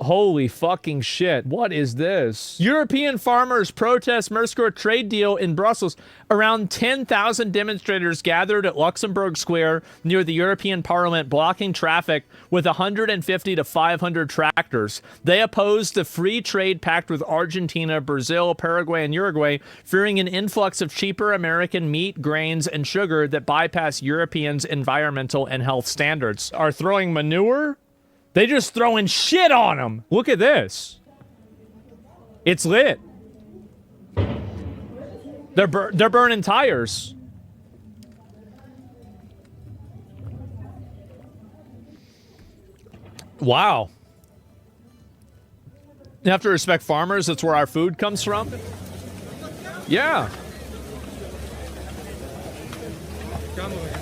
Holy fucking shit. What is this? European farmers protest Mercosur trade deal in Brussels. Around 10,000 demonstrators gathered at Luxembourg Square near the European Parliament, blocking traffic with 150 to 500 tractors. They opposed the free trade pact with Argentina, Brazil, Paraguay, and Uruguay, fearing an influx of cheaper American meat, grains, and sugar that bypass Europeans' environmental and health standards. Are throwing manure? They just throwing shit on them. Look at this. It's lit. They're burning tires. Wow. You have to respect farmers. That's where our food comes from. Yeah.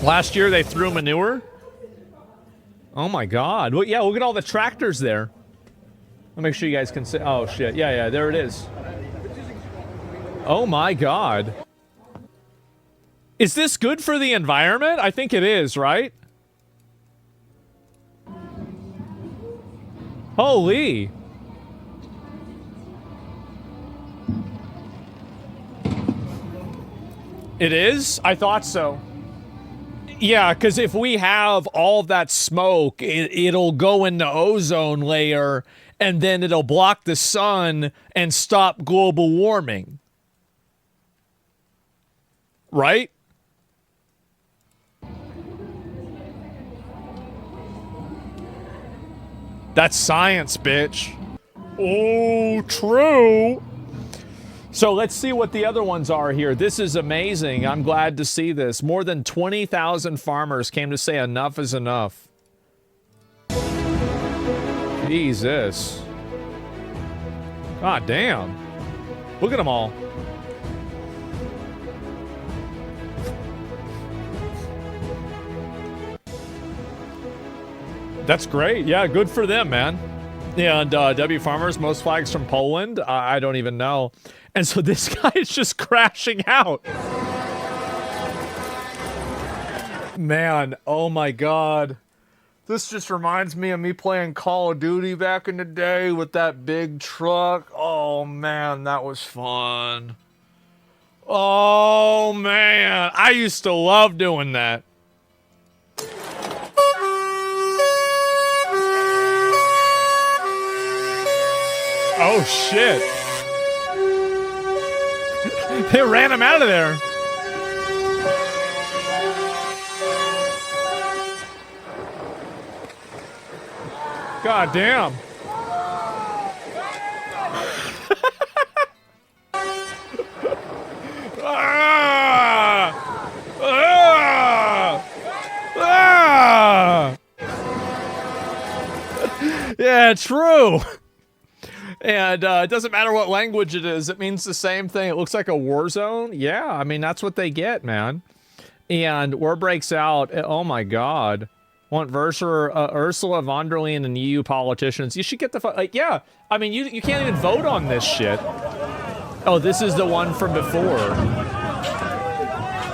Last year they threw manure. Oh my god. Well, yeah, look at all the tractors there. I'll make sure you guys can see. Oh shit. Yeah, there it is. Oh my god. Is this good for the environment? I think it is, right? Holy. It is? I thought so. Yeah, because if we have all of that smoke, it'll go in the ozone layer, and then it'll block the sun and stop global warming. Right? That's science, bitch. Oh, true. So let's see what the other ones are here. This is amazing. I'm glad to see this. More than 20,000 farmers came to say enough is enough. Jesus. God damn. Look at them all. That's great. Yeah, good for them, man. Yeah, and W Farmers, most flags from Poland. I don't even know. And so this guy is just crashing out. Man, oh my god. This just reminds me of me playing Call of Duty back in the day with that big truck. Oh man, that was fun. Oh man, I used to love doing that. Oh shit. They ran him out of there. God damn. Ah! Ah! Ah! Yeah, true. And it doesn't matter what language it is. It means the same thing. It looks like a war zone. Yeah, I mean, that's what they get, man. And war breaks out. Oh, my God. Want Ursula von der Leyen and EU politicians. You should get the... Like, yeah. I mean, you can't even vote on this shit. Oh, this is the one from before.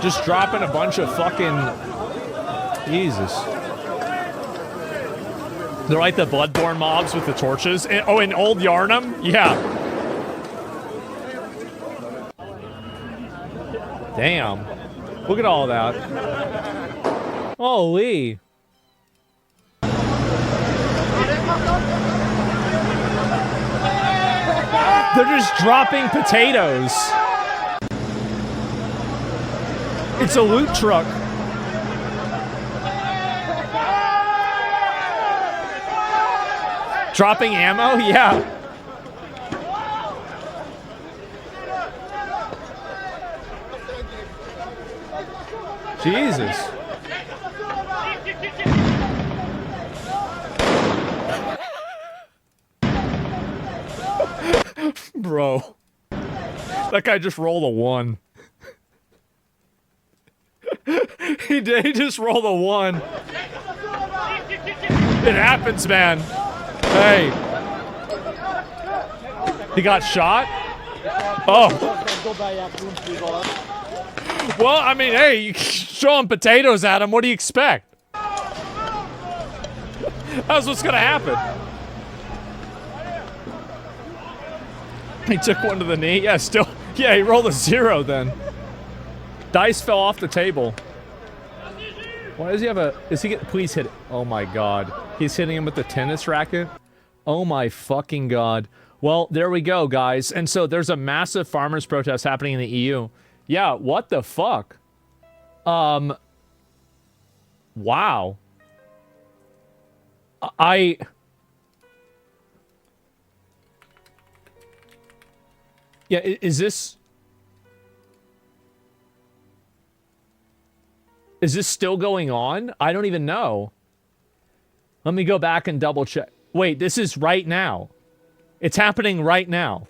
Just dropping a bunch of fucking... Jesus. They're like the Bloodborne mobs with the torches. Oh, in Old Yarnum? Yeah. Damn. Look at all that. Holy. They're just dropping potatoes. It's a loot truck. Dropping ammo? Yeah. Jesus. Bro. That guy just rolled a 1. He did. He just rolled a 1. It happens, man. Hey. He got shot? Oh. Well, I mean, hey, you throw him potatoes at him, what do you expect? That's what's gonna happen. He took one to the knee. Yeah, still. Yeah, he rolled a 0 then. Dice fell off the table. Why does he have a... Is he get... Please hit it. Oh my god. He's hitting him with the tennis racket? Oh my fucking god. Well, there we go, guys. And so there's a massive farmers' protest happening in the EU. Yeah, what the fuck? Wow. Yeah, is this... Is this still going on? I don't even know. Let me go back and double check. Wait, this is right now. It's happening right now.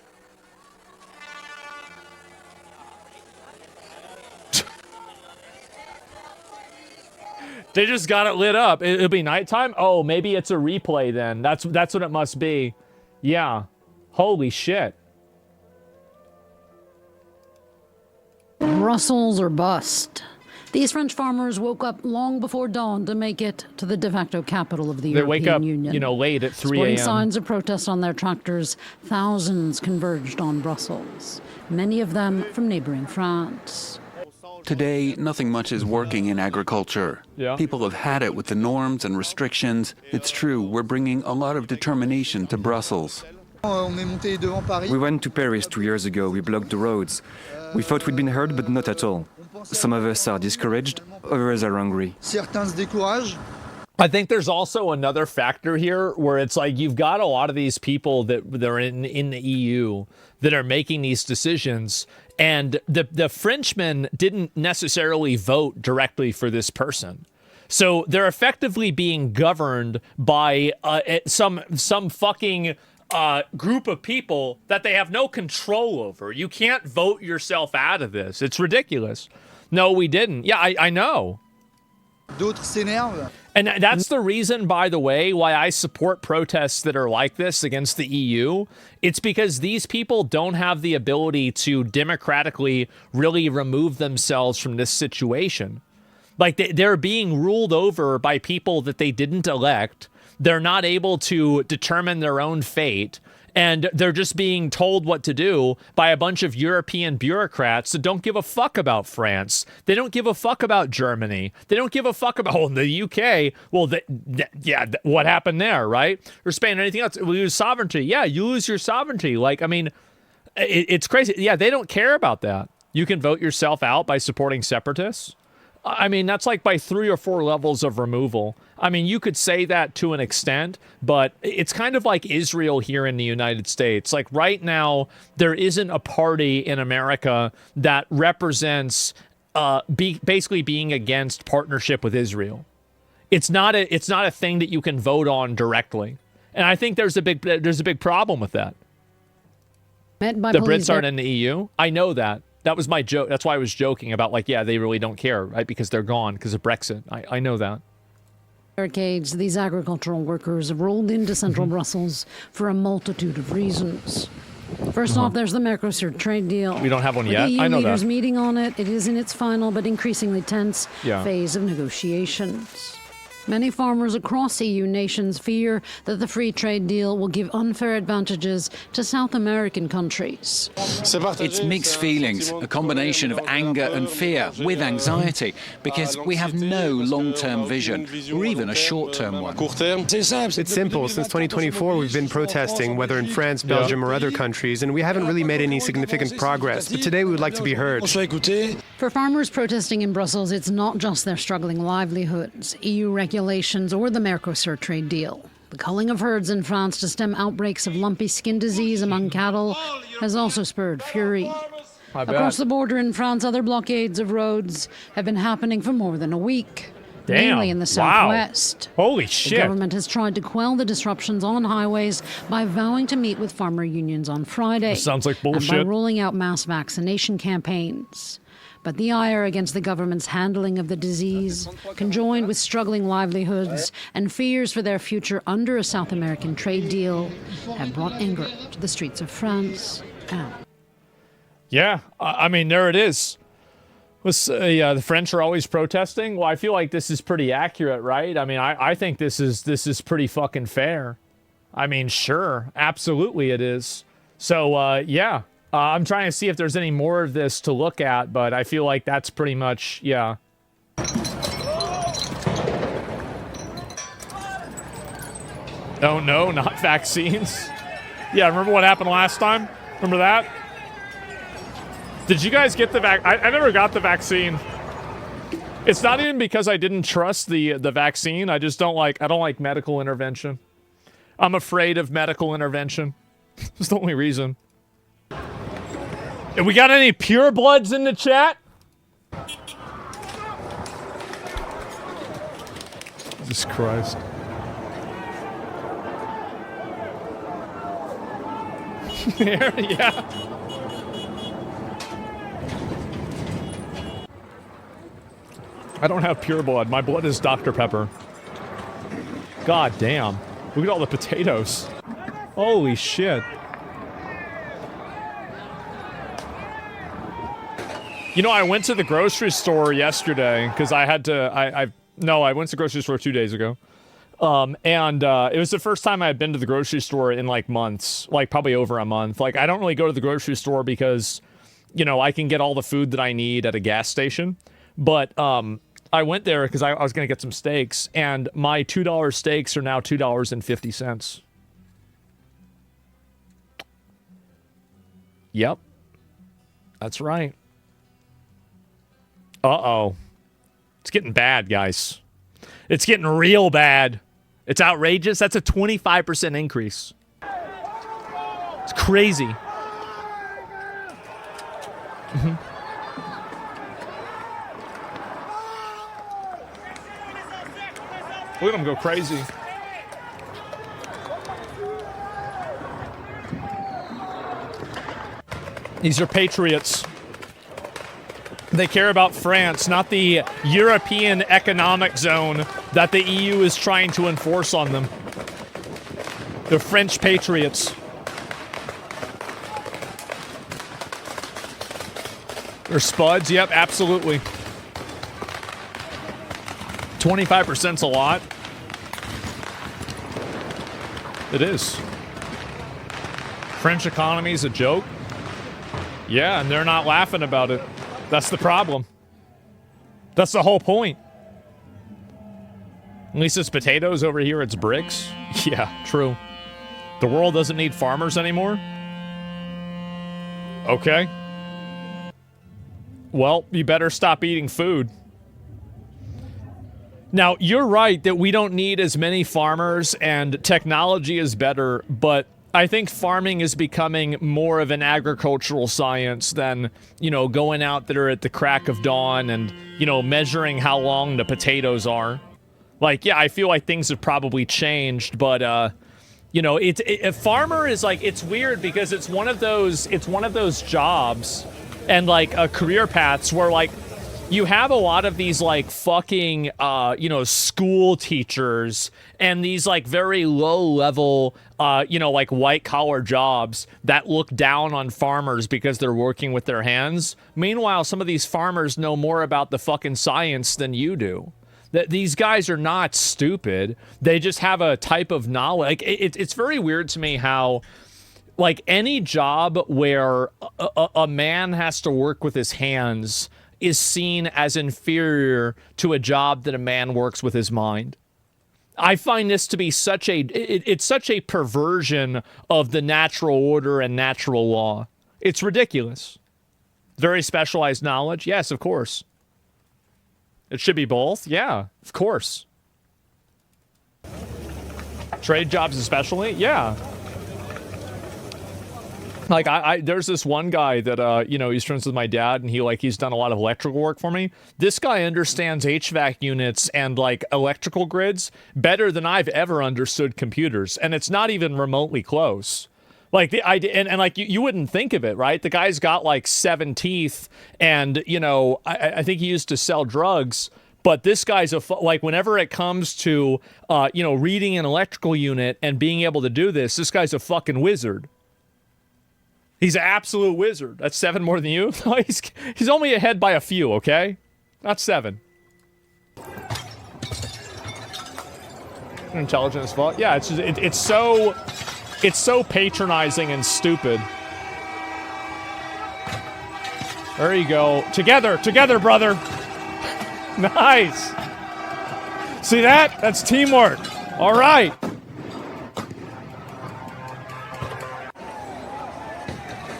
They just got it lit up. It'll be nighttime? Oh, maybe it's a replay then. That's what it must be. Yeah. Holy shit. Brussels or bust. These French farmers woke up long before dawn to make it to the de facto capital of the European Union. They wake up, you know, late at 3 a.m. a.m. signs of protest on their tractors, thousands converged on Brussels, many of them from neighboring France. Today, nothing much is working in agriculture. Yeah. People have had it with the norms and restrictions. It's true, we're bringing a lot of determination to Brussels. We went to Paris 2 years ago. We blocked the roads. We thought we'd been heard, but not at all. Some of us are discouraged, others are angry. I think there's also another factor here where it's like you've got a lot of these people that are in the EU that are making these decisions, and the Frenchmen didn't necessarily vote directly for this person. So they're effectively being governed by some fucking group of people that they have no control over. You can't vote yourself out of this. It's ridiculous. No, we didn't. Yeah, I know. And that's the reason, by the way, why I support protests that are like this against the EU. It's because these people don't have the ability to democratically really remove themselves from this situation. Like, they're being ruled over by people that they didn't elect. They're not able to determine their own fate. And they're just being told what to do by a bunch of European bureaucrats that don't give a fuck about France. They don't give a fuck about Germany. They don't give a fuck about the UK. Well, what happened there, right? Or Spain or anything else. We lose sovereignty. Yeah, you lose your sovereignty. Like, I mean, it's crazy. Yeah, they don't care about that. You can vote yourself out by supporting separatists. I mean, that's like by 3 or 4 levels of removal. I mean, you could say that to an extent, but it's kind of like Israel here in the United States. Like right now, there isn't a party in America that represents basically being against partnership with Israel. It's not a thing that you can vote on directly, and I think there's a big problem with that. The Brits aren't in the EU. I know that. That was my joke. That's why I was joking about, like, yeah, they really don't care, right? Because they're gone because of Brexit. I know that. Barricades, these agricultural workers have rolled into central Brussels for a multitude of reasons. First off, there's the Mercosur trade deal. We don't have one yet. EU I know leaders that. meeting on it. It is in its final but increasingly tense phase of negotiations. Many farmers across EU nations fear that the free trade deal will give unfair advantages to South American countries. It's mixed feelings, a combination of anger and fear with anxiety, because we have no long-term vision, or even a short-term one. It's simple. Since 2024, we've been protesting, whether in France, Belgium, or other countries, and we haven't really made any significant progress. But today we would like to be heard. For farmers protesting in Brussels, it's not just their struggling livelihoods, EU regulations, or the Mercosur trade deal. The culling of herds in France to stem outbreaks of lumpy skin disease among cattle has also spurred fury. Across the border in France, other blockades of roads have been happening for more than a week. Mainly in the southwest. Holy shit. The government has tried to quell the disruptions on highways by vowing to meet with farmer unions on Friday. Sounds like bullshit. And by rolling out mass vaccination campaigns. But the ire against the government's handling of the disease, conjoined with struggling livelihoods and fears for their future under a South American trade deal, have brought anger to the streets of France. Yeah, I mean, there it is. The French are always protesting. Well, I feel like this is pretty accurate, right? I mean, I think this is pretty fucking fair. I mean, sure, absolutely it is. So, yeah. I'm trying to see if there's any more of this to look at, but I feel like that's pretty much, yeah. Oh no, not vaccines. Yeah, remember what happened last time? Remember that? Did you guys get the I never got the vaccine. It's not even because I didn't trust the vaccine. I just don't like medical intervention. I'm afraid of medical intervention. That's the only reason. Have we got any purebloods in the chat? Jesus Christ. Yeah. I don't have pure blood. My blood is Dr. Pepper. God damn. Look at all the potatoes. Holy shit. You know, I went to the grocery store yesterday because I had to. No, I went to the grocery store 2 days ago. It was the first time I had been to the grocery store in like months, like probably over a month. Like, I don't really go to the grocery store because, you know, I can get all the food that I need at a gas station. But I went there because I was going to get some steaks, and my $2 steaks are now $2.50. Yep. That's right. Uh-oh. It's getting bad, guys. It's getting real bad. It's outrageous. That's a 25% increase. It's crazy. Mm-hmm. Look at them go crazy. These are patriots. They care about France, not the European economic zone that the EU is trying to enforce on them. They're French patriots. They're spuds, yep, absolutely. 25%'s a lot. It is. French economy's a joke. Yeah, and they're not laughing about it. That's the problem. That's the whole point. At least it's potatoes. Over here it's bricks. Yeah, true. The world doesn't need farmers anymore? Okay. Well, you better stop eating food. Now, you're right that we don't need as many farmers and technology is better, but I think farming is becoming more of an agricultural science than, you know, going out there at the crack of dawn and, you know, measuring how long the potatoes are. Like, yeah, I feel like things have probably changed, but, you know, a farmer is like, it's weird because it's one of those jobs and like career paths where like, you have a lot of these, like, fucking, you know, school teachers and these, like, very low-level, you know, like, white-collar jobs that look down on farmers because they're working with their hands. Meanwhile, some of these farmers know more about the fucking science than you do. These guys are not stupid. They just have a type of knowledge. Like, it's very weird to me how, like, any job where a man has to work with his hands is seen as inferior to a job that a man works with his mind. I find this to be such it's such a perversion of the natural order and natural law. It's ridiculous. Very specialized knowledge? Yes, of course. It should be both? Yeah, of course. Trade jobs especially? Yeah. Like, there's this one guy that, you know, he's friends with my dad, and he's done a lot of electrical work for me. This guy understands HVAC units and, like, electrical grids better than I've ever understood computers, and it's not even remotely close. Like, like, you wouldn't think of it, right? The guy's got, like, 7 teeth, and, you know, I think he used to sell drugs, but this guy's like, whenever it comes to, you know, reading an electrical unit and being able to do this guy's a fucking wizard. He's an absolute wizard. That's 7 more than you? No, he's only ahead by a few, okay? Not 7. Intelligence fault. Yeah, it's so It's so patronizing and stupid. There you go. Together, brother. Nice. See that? That's teamwork. All right.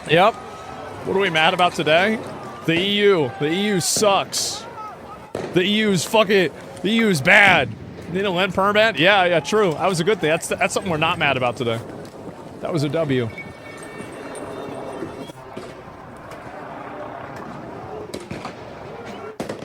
Yep. What are we mad about today? The EU. The EU sucks. The EU's the EU's bad. Need a lend permit? Yeah, true. That was a good thing. That's something we're not mad about today. That was a W.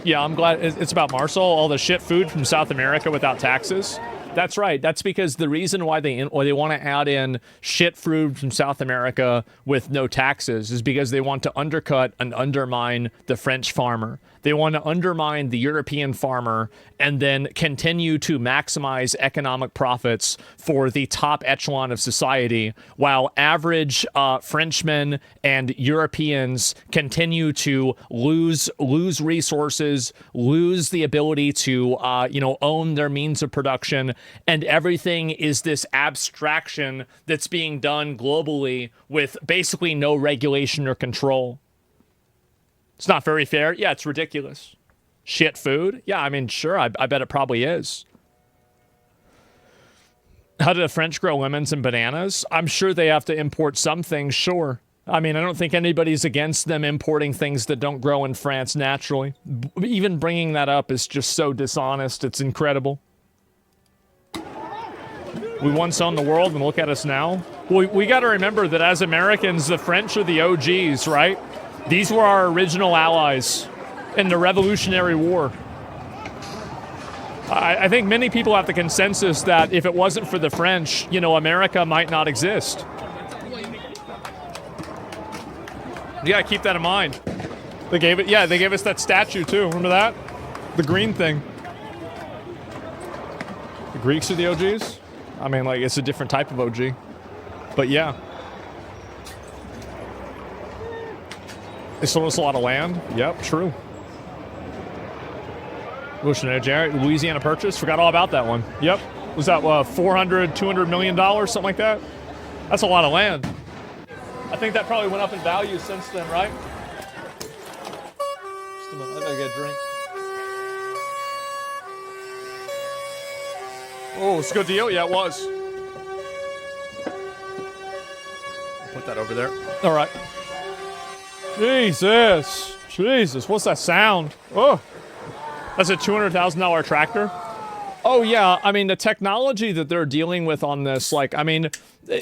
Yeah, I'm glad it's about Marcel, all the shit food from South America without taxes. That's right. That's because the reason why they want to add in shit food from South America with no taxes is because they want to undercut and undermine the French farmer. They want to undermine the European farmer and then continue to maximize economic profits for the top echelon of society, while average Frenchmen and Europeans continue to lose resources, lose the ability to own their means of production, and everything is this abstraction that's being done globally with basically no regulation or control. It's not very fair. Yeah, it's ridiculous. Shit food? Yeah, I mean, sure, I bet it probably is. How do the French grow lemons and bananas? I'm sure they have to import some things, sure. I mean, I don't think anybody's against them importing things that don't grow in France naturally. Even bringing that up is just so dishonest. It's incredible. We once owned the world, and look at us now. Well, we got to remember that as Americans, the French are the OGs, right? These were our original allies in the Revolutionary War. I think many people have the consensus that if it wasn't for the French, America might not exist. You gotta keep that in mind. They gave us that statue too. Remember that? The green thing. The Greeks are the OGs? I mean, like, it's a different type of OG. But yeah. They sold us a lot of land. Yep, true. Louisiana Purchase. Forgot all about that one. Yep. Was that $200 million, something like that? That's a lot of land. I think that probably went up in value since then, right? Just a minute. I gotta get a drink. Oh, it's a good deal. Yeah, it was. Put that over there. All right. Jesus, what's that sound? Oh, that's a $200,000 tractor. Oh yeah, I mean, the technology that they're dealing with on this, like, I mean,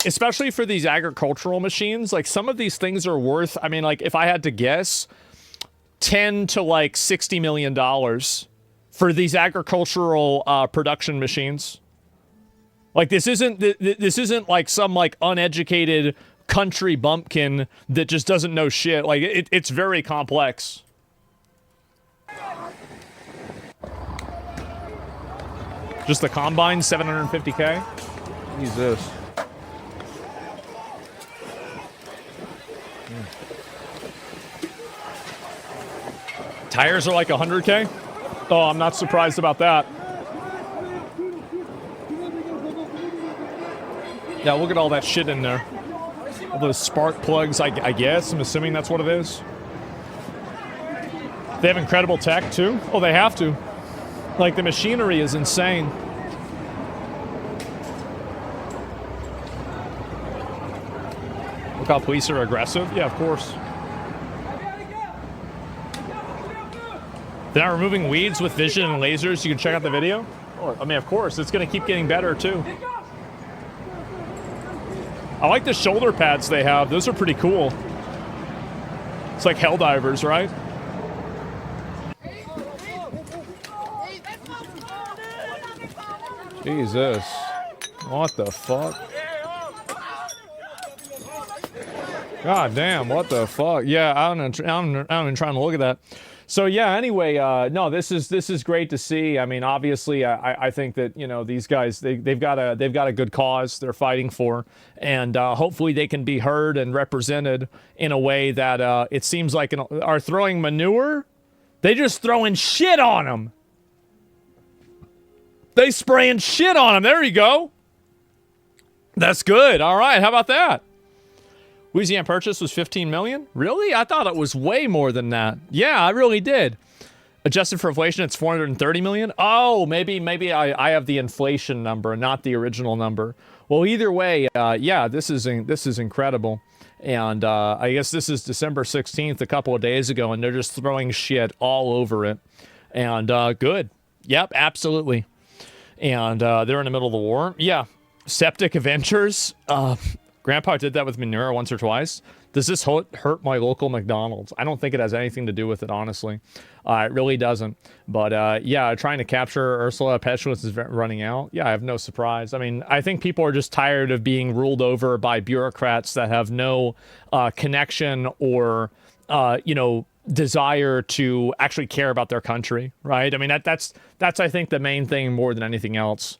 especially for these agricultural machines, like, some of these things are worth, I mean, like, if I had to guess, $10 to like $60 million for these agricultural production machines. Like, this isn't like some like uneducated country bumpkin that just doesn't know shit. Like, it's very complex. Just the combine, $750K? Jesus. Tires are like $100K? Oh, I'm not surprised about that. Yeah, look at all that shit in there. All those spark plugs, I guess. I'm assuming that's what it is. They have incredible tech, too? Oh, they have to. Like, the machinery is insane. Look how police are aggressive. Yeah, of course. They're not removing weeds with vision and lasers. You can check out the video. Oh, I mean, of course. It's going to keep getting better, too. I like the shoulder pads they have. Those are pretty cool. It's like Helldivers, right? Jesus. What the fuck? God damn, what the fuck? Yeah, I'm even trying to look at that. So yeah, anyway, no, this is great to see. I mean, obviously, I think that, you know, these guys, they've got a good cause they're fighting for, and hopefully they can be heard and represented in a way that it seems like are throwing manure. They just throwing shit on them. They spraying shit on them. There you go. That's good. All right. How about that? Louisiana Purchase was 15 million. Really? I thought it was way more than that. Yeah, I really did. Adjusted for inflation, it's 430 million. Oh, maybe I have the inflation number, not the original number. Well, either way, yeah, this is incredible. And I guess this is December 16th, a couple of days ago, and they're just throwing shit all over it. And good. Yep, absolutely. And they're in the middle of the war. Yeah. Septic Adventures. Grandpa did that with manure once or twice. Does this hurt my local McDonald's? I don't think it has anything to do with it, honestly. It really doesn't. But yeah, trying to capture Ursula Petuous is running out. Yeah, I have no surprise. I mean, I think people are just tired of being ruled over by bureaucrats that have no connection or, desire to actually care about their country, right? I mean, that's I think the main thing more than anything else.